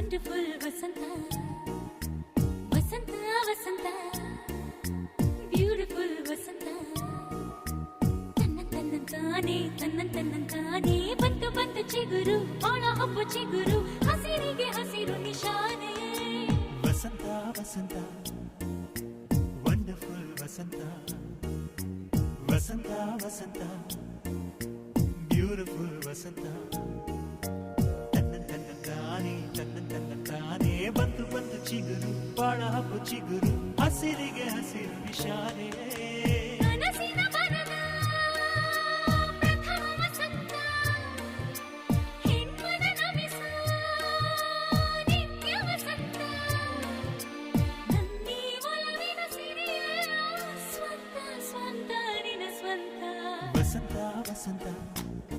wonderful ವಸಂತ ವಸಂತ ವಸಂತ beautiful ವಸಂತ ತನ್ನಂತಾನೆ ಬಂತು ಬಂತು ಚಿಗುರು ಬಾಳ ಹಬ್ಬ ಚಿಗುರು ಹಸಿರಿಗೆ ಹಸಿರು ನಿಶಾನೆ ವಸಂತ ವಸಂತ ವಂಡರ್ಫುಲ್ ವಸಂತ ವಸಂತ ವಸಂತ ಬ್ಯೂಟಿಫುಲ್ ವಸಂತ ತನ್ನಂತಾನೆ ಬಂತು ಬಂತು ಚಿಗುರು ಬಾಳ ಹಬ್ಬ ಚಿಗುರು ಹಸಿರಿಗೆ ಹಸಿರು ನಿಶಾನೆ